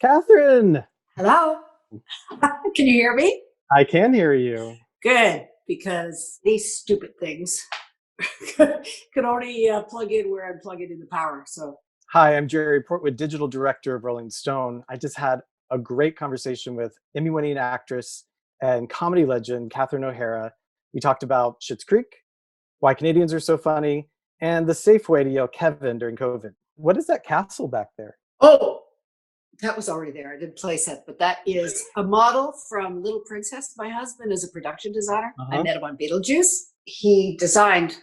Catherine, Hello? Can you hear me? I can hear you. Good, because these stupid things could only plug in where I'm plugging in the power. So, Hi, I'm Jerry Portwood, Digital Director of Rolling Stone. I just had a great conversation with Emmy-winning actress and comedy legend Catherine O'Hara. We talked about Schitt's Creek, why Canadians are so funny, and the safe way to yell Kevin during COVID. What is that castle back there? oh, that was already there. I didn't place that, but that is a model from Little Princess. My husband is a production designer. I Uh-huh. met him on Beetlejuice. He designed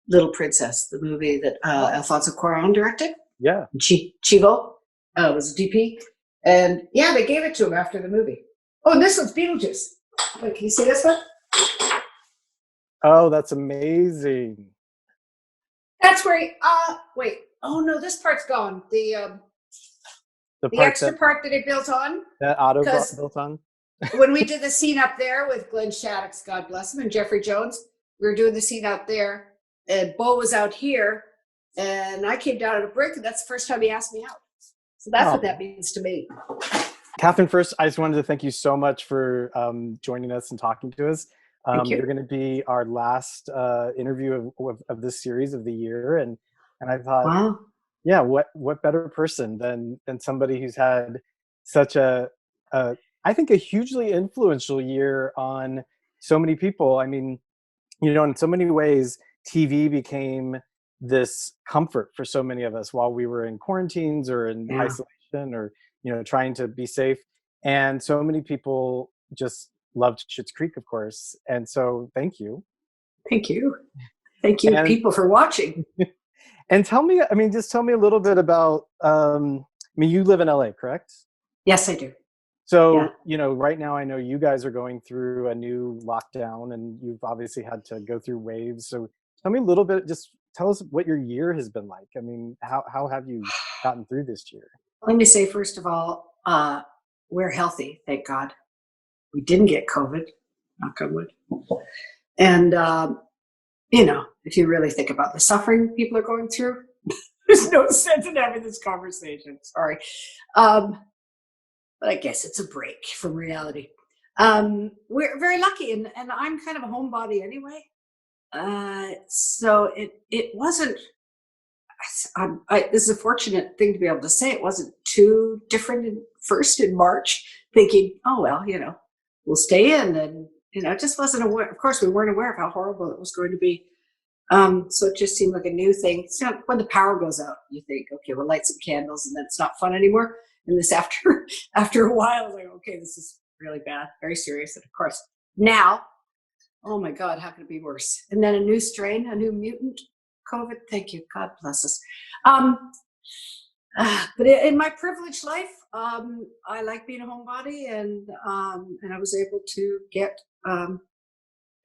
Little Princess, the movie that Oh, Alfonso Cuarón directed. yeah. Chivo was a DP. And yeah, they gave it to him after the movie. Oh, and this one's Beetlejuice. Wait, can you see this one? Oh, that's amazing. That's where wait. Oh no, this part's gone. The The part extra part that it built on. that Otto Because built on. when we did the scene up there with Glenn Shaddix, God bless him, and Jeffrey Jones, we were doing the scene out there, and Bo was out here, and I came down at a break, and that's the first time he asked me out. So that's what Oh. that means to me. Catherine, first, I just wanted to thank you so much for joining us and talking to us. Thank you. You're going to be our last interview of this series of the year, and I thought, Wow. yeah, what better person than somebody who's had such a I think a hugely influential year on so many people. I mean, in so many ways, TV became this comfort for so many of us while we were in quarantines or in Yeah. isolation or trying to be safe. And so many people just loved Schitt's Creek, of course. And so, thank you. Thank you. Thank you, And people, for watching. and tell me, I mean, just tell me a little bit about. I mean, you live in LA, correct? Yes, I do. Yeah. So, right now I know you guys are going through a new lockdown and you've obviously had to go through waves. So tell me a little bit, just tell us what your year has been like. I mean, how have you gotten through this year? Let me say, first of all, we're healthy, thank God. We didn't get COVID, knock on wood. And, if you really think about the suffering people are going through, there's no sense in having this conversation. Sorry. But I guess it's a break from reality. We're very lucky, and I'm kind of a homebody anyway. So it wasn't. This is a fortunate thing to be able to say. It wasn't too different first in March, thinking, oh well, we'll stay in, and it just wasn't aware. Of course, we weren't aware of how horrible it was going to be. So it just seemed like a new thing. So when the power goes out, you think, okay, we'll light some candles, and then it's not fun anymore. And this after a while, I was like, okay, this is really bad, very serious. And of course, now, oh my God, how could it be worse? And then a new strain, a new mutant COVID. Thank you, God bless us. But in my privileged life, I like being a homebody, and I was able to get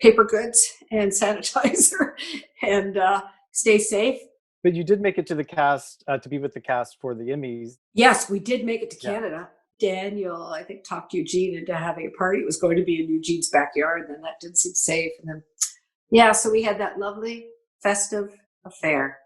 paper goods and sanitizer and stay safe. But you did make it to the cast, to be with the cast for the Emmys. Yes, we did make it to Yeah. Canada. Daniel, I think, talked Eugene into having a party. It was going to be in Eugene's backyard, and then that didn't seem safe. And then, yeah, so we had that lovely festive affair.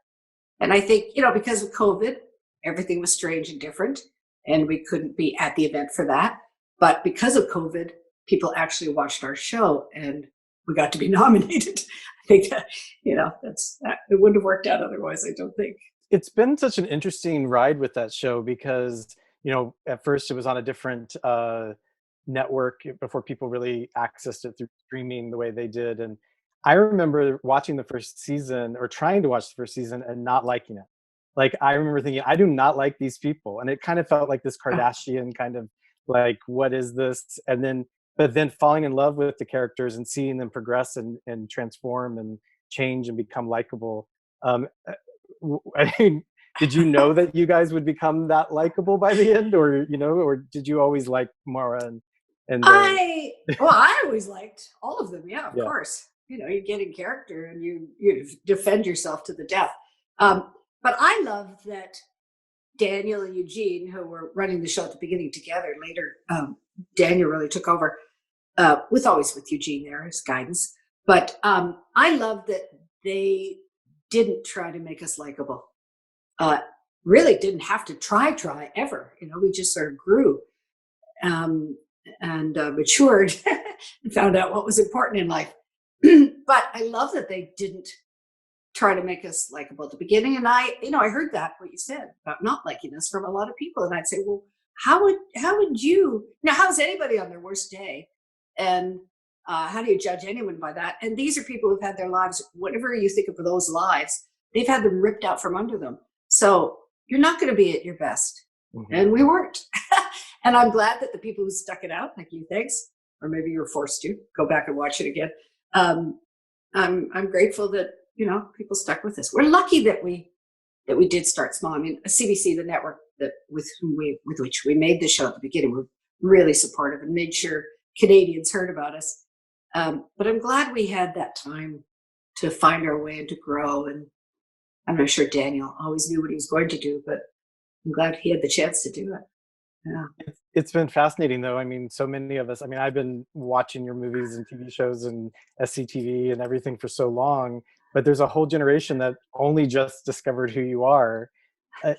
And I think, because of COVID, everything was strange and different, and we couldn't be at the event for that. But because of COVID, people actually watched our show, and we got to be nominated. I think that, it wouldn't have worked out otherwise, I don't think. It's been such an interesting ride with that show because, at first it was on a different network before people really accessed it through streaming the way they did. And I remember watching the first season or trying to watch the first season and not liking it. Like, I remember thinking, I do not like these people. And it kind of felt like this Kardashian kind of like, what is this? But then falling in love with the characters and seeing them progress and transform and change and become likable. I mean, did you know that you guys would become that likable by the end, or did you always like Mara and the I always liked all of them. Yeah, of yeah. course. You get in character and you defend yourself to the death. But I love that Daniel and Eugene, who were running the show at the beginning together, later Daniel really took over, with Eugene there as guidance. But I love that they didn't try to make us likable. really didn't have to try ever. We just sort of grew, um, and matured and found out what was important in life. But I love that they didn't try to make us likable at the beginning. And I heard that what you said about not liking us from a lot of people. And I'd say, well, how would you now? How's anybody on their worst day? And how do you judge anyone by that? And these are people who've had their lives, whatever you think of those lives, they've had them ripped out from under them. So you're not going to be at your best. Mm-hmm. And we weren't. And I'm glad that the people who stuck it out, like you, thanks, or maybe you were forced to go back and watch it again. I'm grateful that people stuck with us. We're lucky that we did start small. I mean, CBC, the network with which we made the show at the beginning, were really supportive and made sure Canadians heard about us. But I'm glad we had that time to find our way and to grow. And I'm not sure Daniel always knew what he was going to do, but I'm glad he had the chance to do it. Yeah. It's been fascinating, though. I mean, so many of us, I mean, I've been watching your movies and TV shows and SCTV and everything for so long, but there's a whole generation that only just discovered who you are.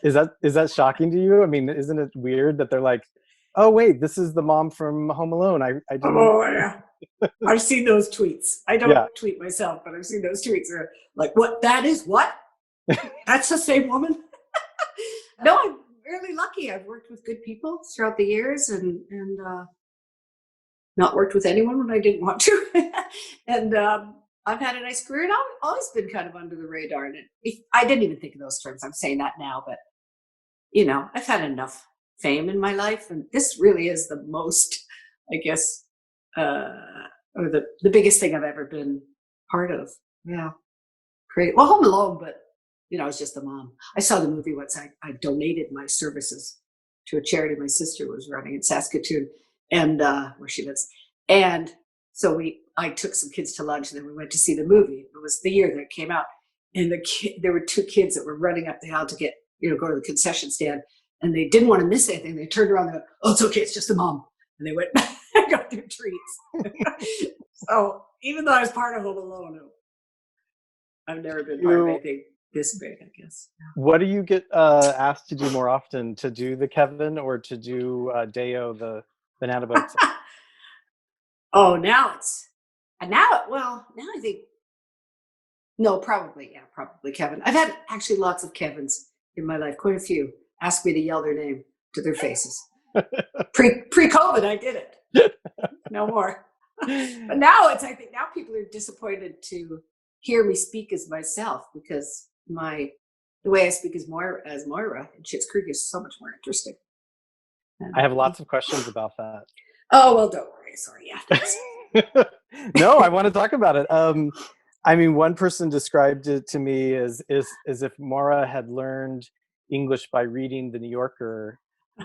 Is that shocking to you? I mean, isn't it weird that they're like, oh, wait, this is the mom from Home Alone. I didn't. Oh, yeah. I've seen those tweets. I don't tweet myself, but I've seen those tweets. They're like, what? That is what? That's the same woman? No, I'm really lucky. I've worked with good people throughout the years and not worked with anyone when I didn't want to. And I've had a nice career, and I've always been kind of under the radar. And I didn't even think of those terms. I'm saying that now, but I've had enough fame in my life, and this really is the most, I guess, or the biggest thing I've ever been part of. Yeah, great. Well, Home Alone, but I was just a mom. I saw the movie once. I donated my services to a charity my sister was running in Saskatoon, and where she lives. And so I took some kids to lunch, and then we went to see the movie. It was the year that it came out, and there were two kids that were running up the aisle to get go to the concession stand, and they didn't want to miss anything. They turned around and went, "Oh, it's okay, it's just a mom," and they went and got their treats. So even though I was part of Home Alone, I've never been part of anything this big, I guess. What do you get asked to do more often? To do the Kevin or to do Deo, the banana boat? Oh, now I think probably Kevin. I've had actually lots of Kevins in my life, quite a few. Ask me to yell their name to their faces. Pre-COVID, I did it. No more. But now I think now people are disappointed to hear me speak as myself, because the way I speak as Moira in Schitt's Creek is so much more interesting. I have lots of questions about that. Oh, well, don't worry. Sorry. Yeah. No, I want to talk about it. I mean, one person described it to me as if Moira had learned English by reading The New Yorker,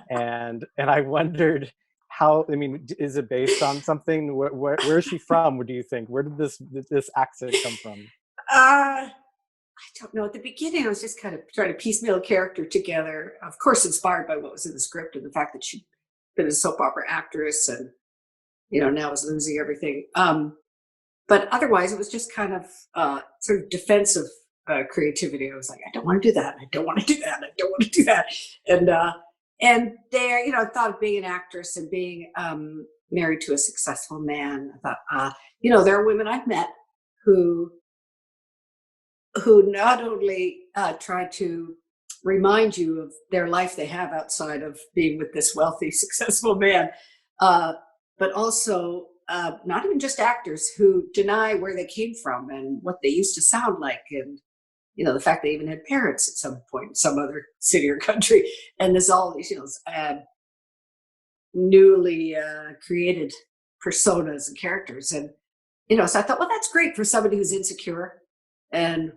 and I wondered how. I mean, is it based on something? Where is she from? What do you think? Where did this accent come from? I don't know. At the beginning, I was just kind of trying to piecemeal a character together. Of course, inspired by what was in the script and the fact that she'd been a soap opera actress and, now is losing everything. But otherwise, it was just kind of sort of defensive creativity. I was like, I don't want to do that. I don't want to do that. I don't want to do that. And there, I thought of being an actress and being married to a successful man. I thought, there are women I've met who not only try to remind you of their life they have outside of being with this wealthy, successful man, but also not even just actors who deny where they came from and what they used to sound like, and the fact they even had parents at some point in some other city or country, and there's all these newly created personas and characters, and so I thought, well, that's great for somebody who's insecure and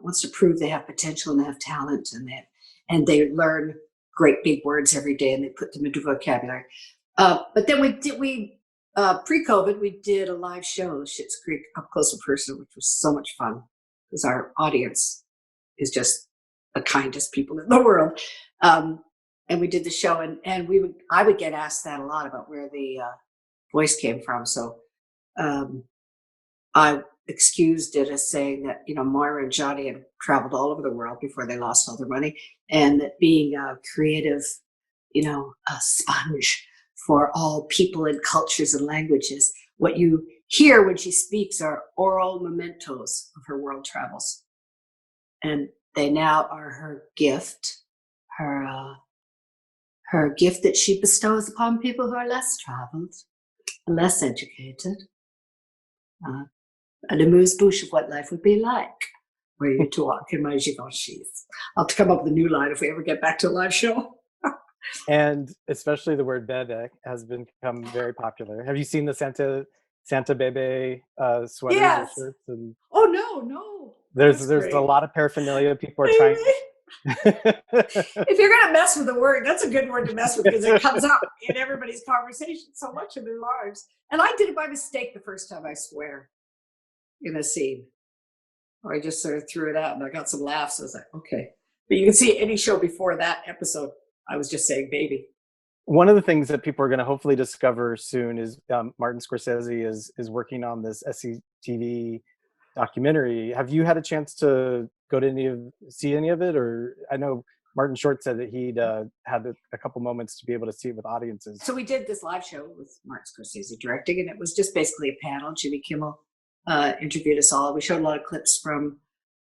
wants to prove they have potential and they have talent, and they learn great big words every day and they put them into vocabulary. But then pre-COVID, we did a live show, Schitt's Creek Up Close and Personal, which was so much fun because our audience is just the kindest people in the world. And we did the show, and I would get asked that a lot about where the voice came from. So I excuse did as saying that, Moira and Johnny had traveled all over the world before they lost all their money, and that being a creative, a sponge for all people and cultures and languages, what you hear when she speaks are oral mementos of her world travels. And they now are her gift, her gift that she bestows upon people who are less traveled, less educated, an amuse-bouche of what life would be like were you to walk in my Givenchy's. I'll have to come up with a new line if we ever get back to a live show. And especially the word bebe has become very popular. Have you seen the Santa Bebe sweaters Yes. or shirts? And Oh, no. there's a lot of paraphernalia. People are trying. If you're going to mess with a word, that's a good word to mess with because it comes up in everybody's conversation so much in their lives. And I did it by mistake the first time, I swear, in a scene. Or I just sort of threw it out and I got some laughs. I was like, okay. But you can see any show before that episode, I was just saying baby. One of the things that people are going to hopefully discover soon is Martin Scorsese is working on this SCTV documentary. Have you had a chance to go to see any of it? Or I know Martin Short said that he'd had a couple moments to be able to see it with audiences. So we did this live show with Martin Scorsese directing, and it was just basically a panel. Jimmy Kimmel interviewed us all. We showed a lot of clips from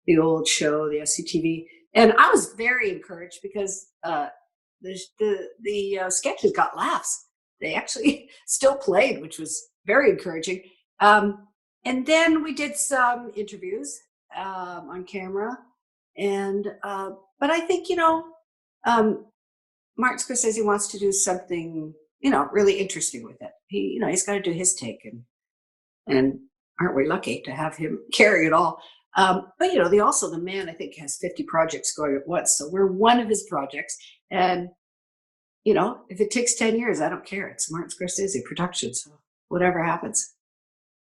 the old show, the SCTV, and I was very encouraged because the sketches got laughs. They actually still played, which was very encouraging. And then we did some interviews on camera, and but I think Martin Scorsese wants to do something really interesting with it. He's got to do his take, and aren't we lucky to have him carry it all? But the man, I think, has 50 projects going at once. So we're one of his projects. And, if it takes 10 years, I don't care. It's Martin Scorsese production. So whatever happens.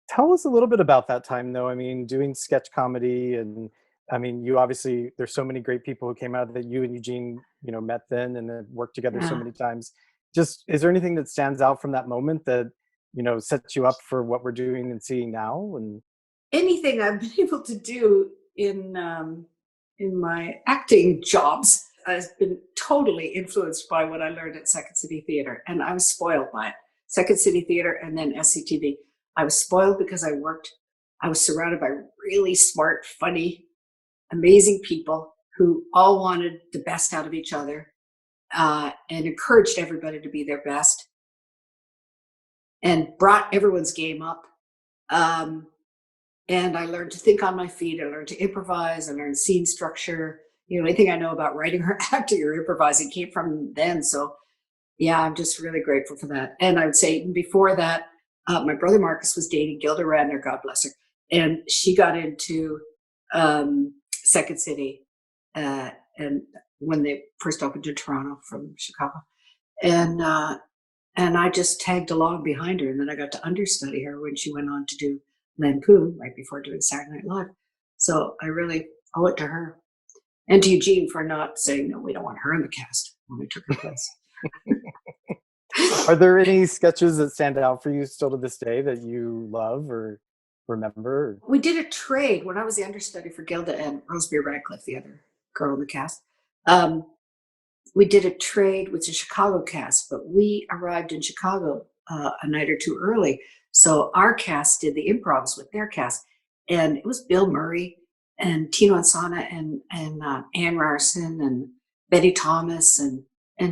Tell us a little bit about that time, though. I mean, doing sketch comedy, and I mean, you obviously, there's so many great people who came out that you and Eugene, met then and have worked together so many times. Just, is there anything that stands out from that moment that, sets you up for what we're doing and seeing now? And anything I've been able to do in my acting jobs has been totally influenced by what I learned at Second City Theatre, and I was spoiled by it. Second City Theatre and then SCTV. I was spoiled because I was surrounded by really smart, funny, amazing people who all wanted the best out of each other and encouraged everybody to be their best and brought everyone's game up. And I learned to think on my feet. I learned to improvise. I learned scene structure. Anything I know about writing or acting or improvising came from then. So, yeah, I'm just really grateful for that. And I would say even before that, my brother Marcus was dating Gilda Radner, God bless her. And she got into Second City and when they first opened in Toronto from Chicago. And I just tagged along behind her. And then I got to understudy her when she went on to do Lampoon right before doing Saturday Night Live. So I really owe it to her. And to Eugene for not saying, no, we don't want her in the cast when we took her place. Are there any sketches that stand out for you still to this day that you love or remember? We did a trade when I was the understudy for Gilda and Rosemary Radcliffe, the other girl in the cast. We did a trade with the Chicago cast, but we arrived in Chicago a night or two early. So our cast did the improvs with their cast. And it was Bill Murray and Tino Ansana and Ann Ryerson and Betty Thomas and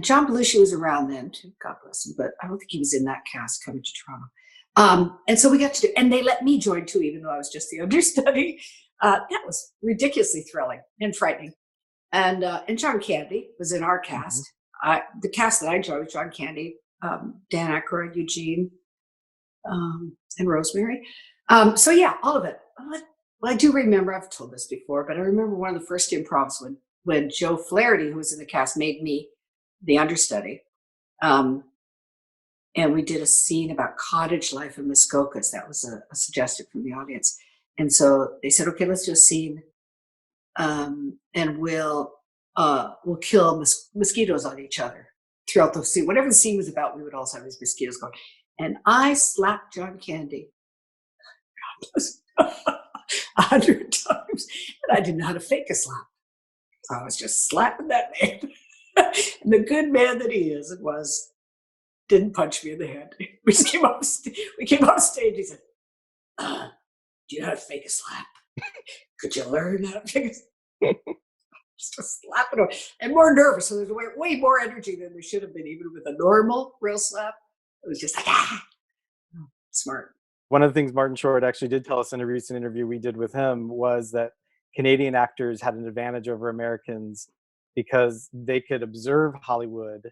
John Belushi was around then too, God bless him, but I don't think he was in that cast coming to Toronto. And so we got to do, and they let me join too, even though I was just the understudy. That was ridiculously thrilling and frightening. And John Candy was in our cast. Mm-hmm. The cast that I joined was John Candy, Dan Aykroyd, Eugene, and Rosemary. So yeah, all of it. Well, I do remember, I've told this before, but I remember one of the first improvs when Joe Flaherty, who was in the cast, made me the understudy. And we did a scene about cottage life in Muskokas. That was a suggestion from the audience. And so they said, okay, let's do a scene. And we'll kill mosquitoes on each other throughout the scene. Whatever the scene was about, we would also have these mosquitoes going. And I slapped John Candy. 100 times, and I didn't know how to fake a slap. So I was just slapping that man. And the good man that he is and was, didn't punch me in the head. We just came off. We came off stage. He said, "Do you know how to fake a slap? Could you learn how to fake a slap?" Just slapping him, and more nervous. So there's way more energy than there should have been, even with a normal real slap. It was just like smart. One of the things Martin Short actually did tell us in a recent interview we did with him was that Canadian actors had an advantage over Americans because they could observe Hollywood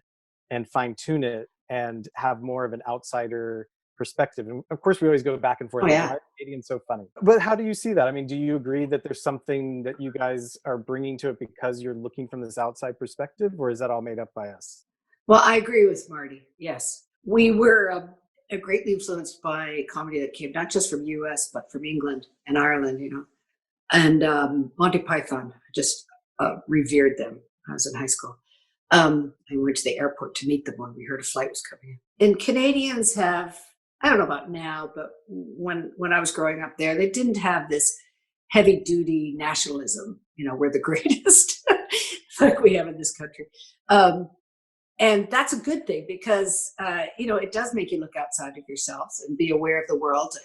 and fine tune it and have more of an outsider perspective. And of course, we always go back and forth. Oh Like, yeah. why are Canadians so funny? But how do you see that? I mean, do you agree that there's something that you guys are bringing to it because you're looking from this outside perspective, or is that all made up by us? Well, I agree with Marty. Yes, we were greatly influenced by comedy that came not just from U.S. but from England and Ireland. And Monty Python. Just revered them. I was in high school. I went to the airport to meet them when we heard a flight was coming in. And Canadians have, I don't know about now, but when I was growing up there, they didn't have this heavy duty nationalism. We're the greatest, like we have in this country. And that's a good thing because, it does make you look outside of yourselves and be aware of the world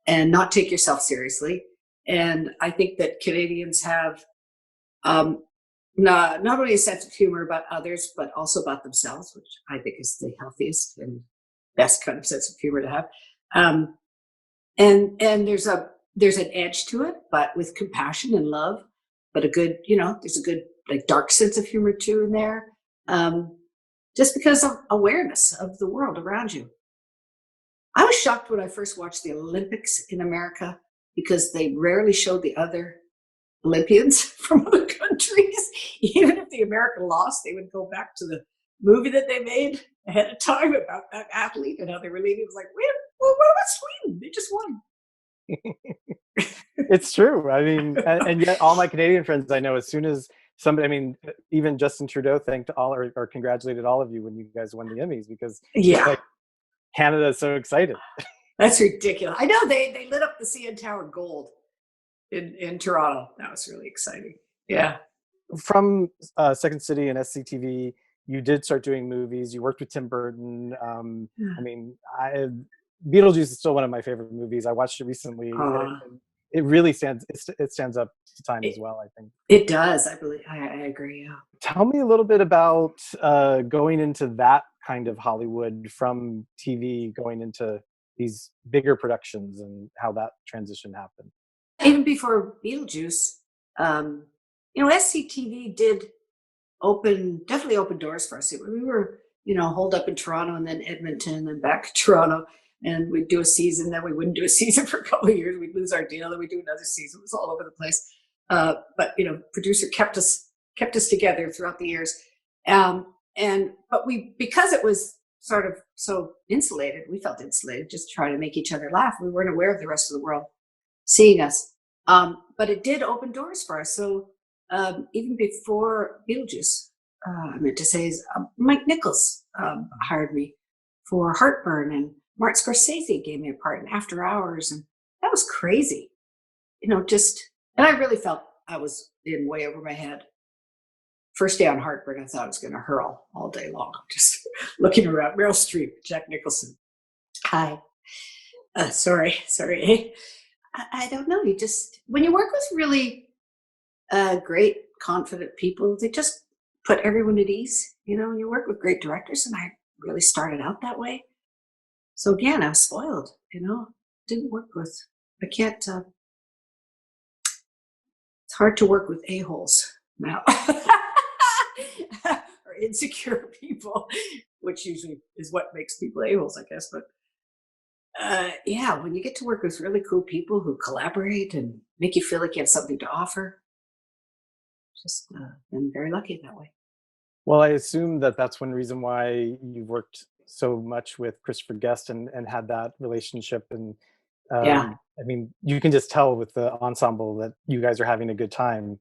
and not take yourself seriously. And I think that Canadians have not only a sense of humor about others, but also about themselves, which I think is the healthiest and best kind of sense of humor to have. And there's an edge to it, but with compassion and love, but there's a good like dark sense of humor too in there. Just because of awareness of the world around you. I was shocked when I first watched the Olympics in America because they rarely showed the other Olympians from other countries. Even if the American lost, they would go back to the movie that they made ahead of time about that athlete and how they were leaving. It was like, what about Sweden? They just won. It's true. I mean, and yet all my Canadian friends I know, as soon as somebody, I mean, even Justin Trudeau thanked all or congratulated all of you when you guys won the Emmys because Yeah, Canada is so excited. that's ridiculous. I know they lit up the CN Tower gold in Toronto. That was really exciting. Yeah. From Second City and SCTV, you did start doing movies. You worked with Tim Burton. I mean, Beetlejuice is still one of my favorite movies. I watched it recently. It really stands up to time as well, I think. It does. I believe. I agree. Yeah. Tell me a little bit about going into that kind of Hollywood from TV, going into these bigger productions and how that transition happened. Even before Beetlejuice, SCTV did definitely open doors for us. We were, holed up in Toronto and then Edmonton and back to Toronto. And we'd do a season, then we wouldn't do a season for a couple of years. We'd lose our deal, then we'd do another season. It was all over the place. But producer kept us together throughout the years. But because it was sort of so insulated, we felt insulated, just trying to make each other laugh. We weren't aware of the rest of the world seeing us. But it did open doors for us. So even before Beetlejuice, I meant to say, Mike Nichols hired me for Heartburn, and Martin Scorsese gave me a part in After Hours, and that was crazy. And I really felt I was in way over my head. First day on Heartburn, I thought I was going to hurl all day long, just looking around. Meryl Streep, Jack Nicholson. Hi. Sorry. I don't know. When you work with really great, confident people, they just put everyone at ease. You work with great directors, and I really started out that way. So again, I was spoiled, didn't work with, I can't, it's hard to work with a-holes now. Or insecure people, which usually is what makes people a-holes, I guess. But when you get to work with really cool people who collaborate and make you feel like you have something to offer, just been very lucky that way. Well, I assume that's one reason why you've worked so much with Christopher Guest and had that relationship. And Yeah. I mean, you can just tell with the ensemble that you guys are having a good time.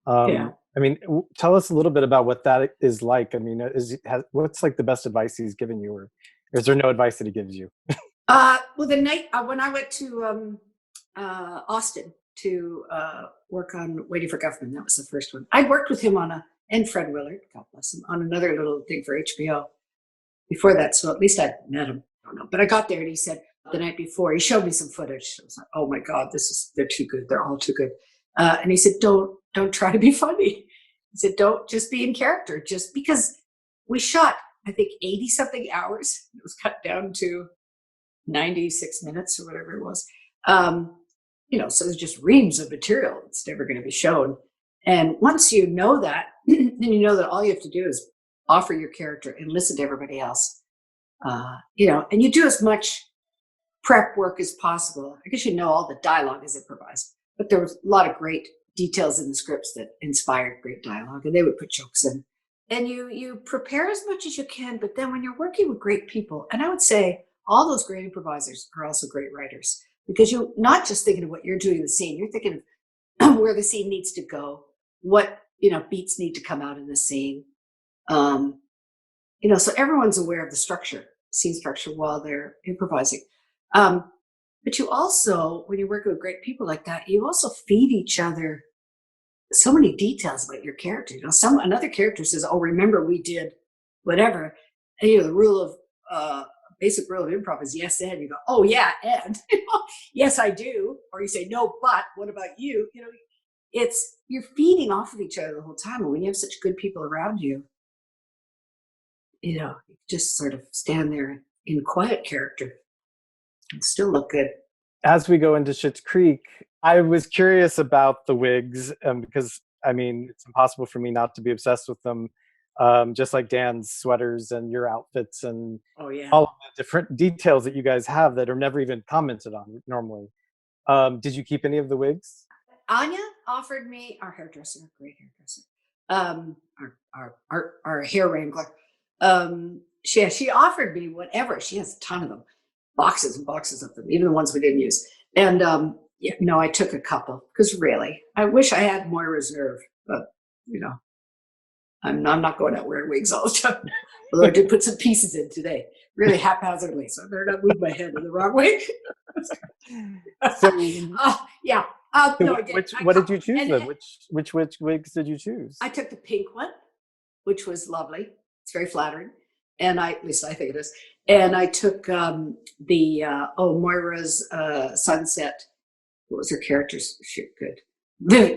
Yeah. I mean, tell us a little bit about what that is like. I mean, what's like the best advice he's given you, or is there no advice that he gives you? Well, the night when I went to Austin to work on Waiting for Government. That was the first one. I'd worked with him and Fred Willard, God bless him, on another little thing for HBO before that. So at least I'd met him. I don't know. But I got there and he said the night before, he showed me some footage. I was like, oh my God, they're too good. They're all too good. And he said, don't try to be funny. He said, don't just be in character. Just because we shot, I think, 80 something hours. It was cut down to 96 minutes or whatever it was. So there's just reams of material that's never going to be shown. And once you know that, then you know that all you have to do is offer your character and listen to everybody else. And you do as much prep work as possible. I guess all the dialogue is improvised, but there was a lot of great details in the scripts that inspired great dialogue, and they would put jokes in. And you prepare as much as you can, but then when you're working with great people, and I would say all those great improvisers are also great writers, because you're not just thinking of what you're doing in the scene, you're thinking of where the scene needs to go, what beats need to come out in the scene. So everyone's aware of the structure, scene structure, while they're improvising. But you also, when you're working with great people like that, you also feed each other so many details about your character. Another character says, "Oh, remember we did whatever." And the basic rule of improv is yes and. You go, "Oh yeah, and yes I do," or you say, "No, but what about you?" You're feeding off of each other the whole time. And when you have such good people around you, you just sort of stand there in quiet character and still look good. As we go into Schitt's Creek, I was curious about the wigs, because it's impossible for me not to be obsessed with them. Just like Dan's sweaters and your outfits and all of the different details that you guys have that are never even commented on normally. Did you keep any of the wigs? Anya offered me, our hairdresser, great hairdresser, our hair wrangler. She offered me whatever. She has a ton of them, boxes and boxes of them, even the ones we didn't use. And I took a couple because really, I wish I had more reserve, but I'm not going out wearing wigs all the time. Although I did put some pieces in today, really haphazardly, so I better not move my head in the wrong way. Yeah. What did you choose then? Which wigs did you choose? I took the pink one, which was lovely. It's very flattering, and at least I think it is. And I took Moira's Sunset. What was her character's? Good.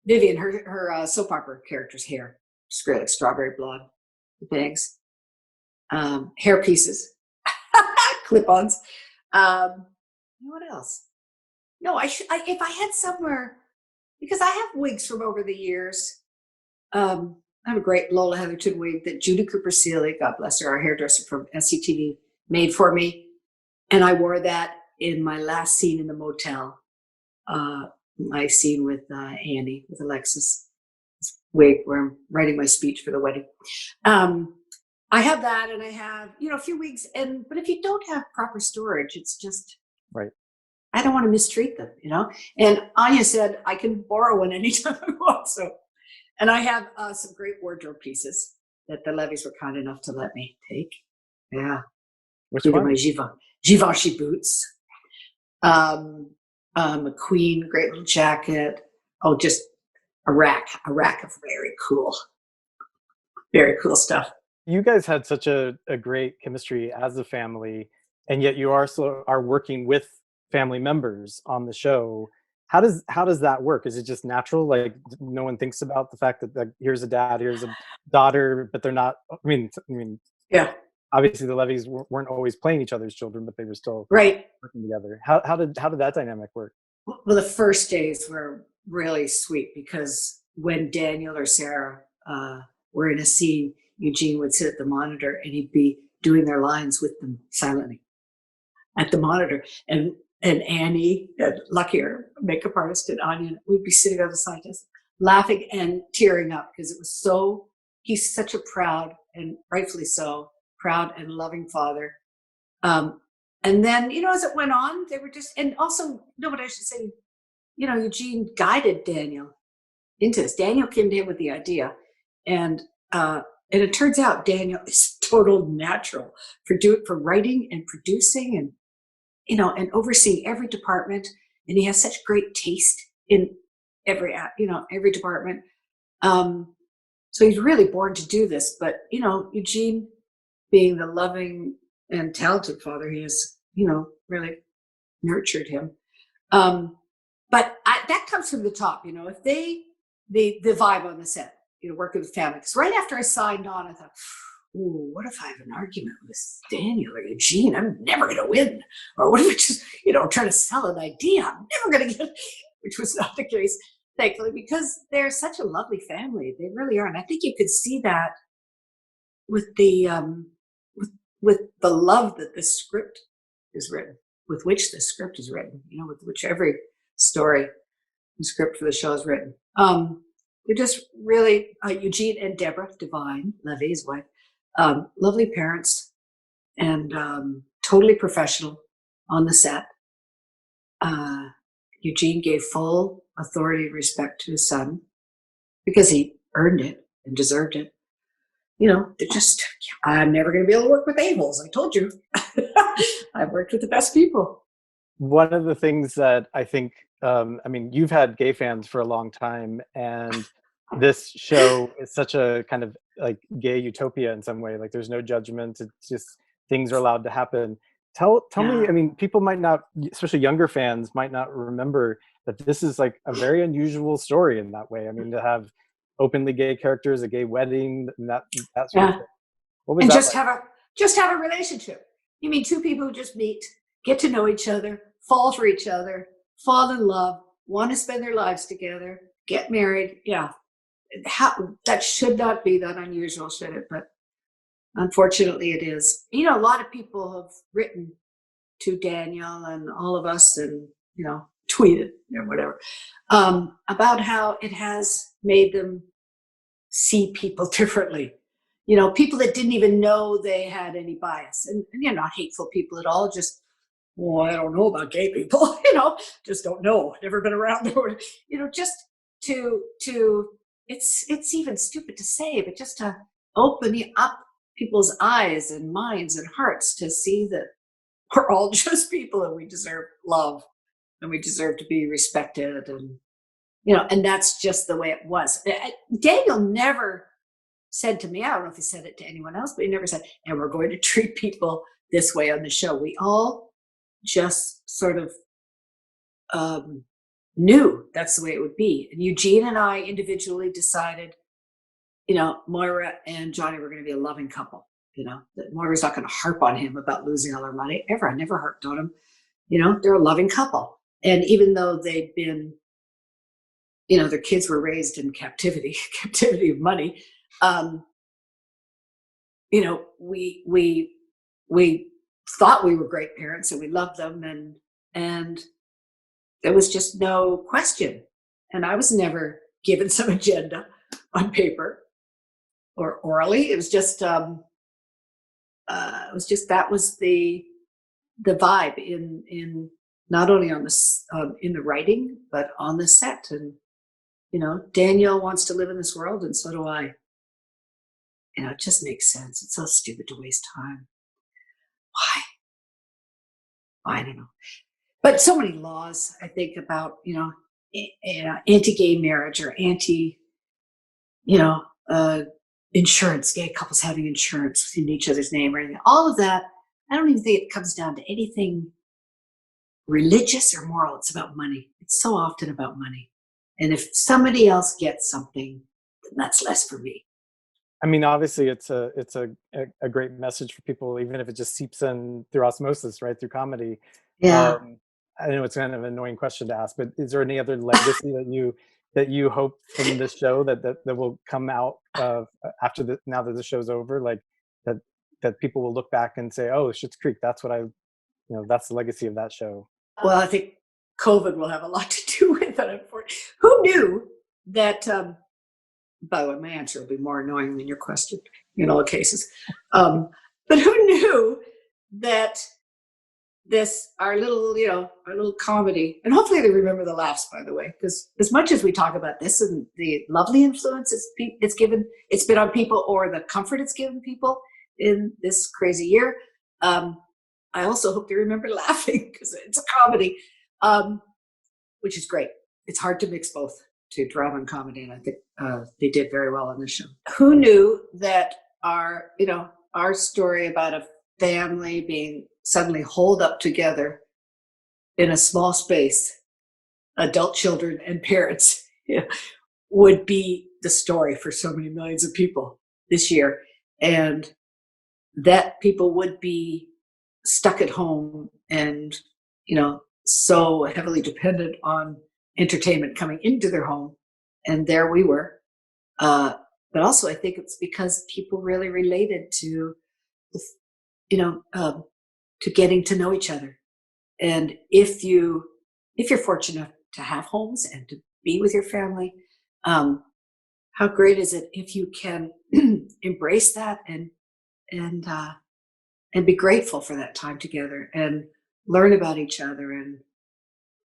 Vivian, her soap opera character's hair. Just really like strawberry blonde, bangs, hair pieces, clip-ons. What else? No, if I had somewhere, because I have wigs from over the years. I have a great Lola Heatherton wig that Judy Cooper Seeley, God bless her, our hairdresser from SCTV, made for me. And I wore that in my last scene in the motel, my scene with Annie, with Alexis, this wig where I'm writing my speech for the wedding. I have that, and I have, a few wigs. But if you don't have proper storage, it's just, right. I don't want to mistreat them, And Anya said, I can borrow one anytime I want. So, and I have some great wardrobe pieces that the Levies were kind enough to let me take. Yeah. Which one? My Givenchy boots. A queen, great little jacket. Oh, just a rack of very cool stuff. You guys had such a great chemistry as a family, and yet you also are working with family members on the show. How does that work? Is it just natural? Like no one thinks about the fact that here's a dad, here's a daughter, but they're not. Yeah. Obviously, the Levies weren't always playing each other's children, but they were still right working together. How did that dynamic work? Well, the first days were really sweet because when Daniel or Sarah were in a scene, Eugene would sit at the monitor and he'd be doing their lines with them silently at the monitor, and Annie, Lucky, our makeup artist, and Anya, we'd be sitting on the side just laughing and tearing up because it was he's such a proud, and rightfully so, proud and loving father. And then, as it went on, they were just, and also, but I should say, Eugene guided Daniel into this. Daniel came to him with the idea, and it turns out Daniel is total natural for writing and producing, and and overseeing every department. And he has such great taste in every department. So he's really born to do this. But, Eugene, being the loving and talented father he is, really nurtured him. But that comes from the top, if the vibe on the set, working with family. Because right after I signed on, I thought, ooh, what if I have an argument with Daniel or Eugene? I'm never going to win. Or what if I just, trying to sell an idea? I'm never going to get, which was not the case, thankfully, because they're such a lovely family. They really are. And I think you could see that with the, with the love that the script is written, with which the script is written, with which every story and script for the show is written. They're just really, Eugene and Deborah Devine, Levy, his wife, lovely parents, and totally professional on the set. Eugene gave full authority and respect to his son because he earned it and deserved it. I'm never going to be able to work with a-holes. I told you. I've worked with the best people. One of the things that I think, you've had gay fans for a long time, and this show is such a kind of like gay utopia in some way. Like there's no judgment. It's just things are allowed to happen. Tell me, people might not, especially younger fans, might not remember that this is like a very unusual story in that way. To have openly gay characters, a gay wedding, and that sort of thing. What was and that just have a relationship. You mean two people who just meet, get to know each other, fall for each other, fall in love, want to spend their lives together, get married. Yeah. That should not be that unusual, should it? But unfortunately it is. A lot of people have written to Daniel and all of us and, tweeted or whatever, about how it has made them see people differently. People that didn't even know they had any bias, and not hateful people at all, just, I don't know about gay people, just don't know, never been around them, just to it's even stupid to say, but just to open up people's eyes and minds and hearts to see that we're all just people and we deserve love and we deserve to be respected, and and that's just the way it was. Daniel never said to me, I don't know if he said it to anyone else, but he never said, and we're going to treat people this way on the show. We all just sort of knew that's the way it would be. And Eugene and I individually decided, Moira and Johnny were going to be a loving couple. That Moira's not going to harp on him about losing all her money ever. I never harped on him. They're a loving couple. And even though they've been, their kids were raised in captivity of money. We thought we were great parents and we loved them, and there was just no question. And I was never given some agenda on paper or orally. It was just, that was the vibe in not only on this, in the writing, but on the set. And, Daniel wants to live in this world, and so do I. It just makes sense. It's so stupid to waste time. Why? I don't know. But so many laws, I think, about, anti-gay marriage or insurance, gay couples having insurance in each other's name or anything. All of that, I don't even think it comes down to anything religious or moral. It's about money. It's so often about money. And if somebody else gets something, then that's less for me. Obviously it's a great message for people, even if it just seeps in through osmosis, right, through comedy. Yeah. I know it's kind of an annoying question to ask, but is there any other legacy that you hope from this show that will come out after now that the show's over, like that people will look back and say, oh, Schitt's Creek, that's what that's the legacy of that show? Well, I think COVID will have a lot to do with it. Unfortunately, who knew that? By the way, my answer will be more annoying than your question in all cases. But who knew that our little comedy, and hopefully they remember the laughs, by the way, because as much as we talk about this and the lovely influence it's been on people, or the comfort it's given people in this crazy year, I also hope they remember laughing because it's a comedy, which is great. It's hard to mix both, to drama and comedy, and I think they did very well on this show. Who knew that our story about a family being suddenly holed up together in a small space, adult children and parents, would be the story for so many millions of people this year, and that people would be stuck at home and so heavily dependent on entertainment coming into their home, and there we were. But also, I think it's because people really related to, to getting to know each other. And if you're fortunate to have homes and to be with your family, how great is it if you can embrace that and be grateful for that time together and learn about each other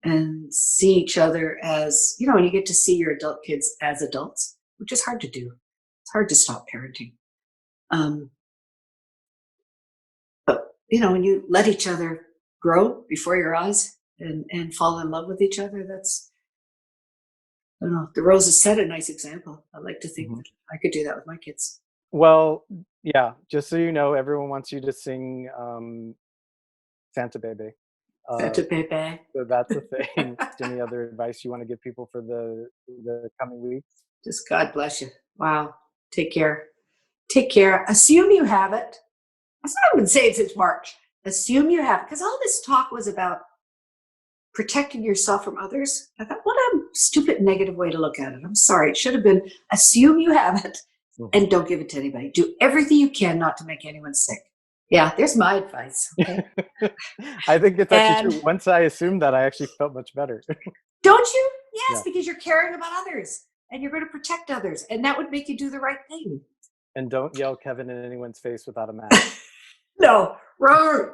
and see each other as, and you get to see your adult kids as adults, which is hard to do. It's hard to stop parenting. But, when you let each other grow before your eyes and fall in love with each other, that's, I don't know, the Roses set a nice example. I like to think that I could do that with my kids. Well, yeah, just so you know, everyone wants you to sing Santa Baby. Santa Baby. So that's the thing. Any other advice you want to give people for the coming weeks? Just God bless you. Wow. Take care. Take care. Assume you have it. That's what I've been saying since March. Assume you have it. Because all this talk was about protecting yourself from others. I thought, what a stupid negative way to look at it. I'm sorry. It should have been assume you have it and don't give it to anybody. Do everything you can not to make anyone sick. Yeah, there's my advice. Okay. I think it's actually true. Once I assumed that, I actually felt much better. Don't you? Yes, because you're caring about others and you're going to protect others, and that would make you do the right thing. And don't yell Kevin in anyone's face without a mask. No, wrong.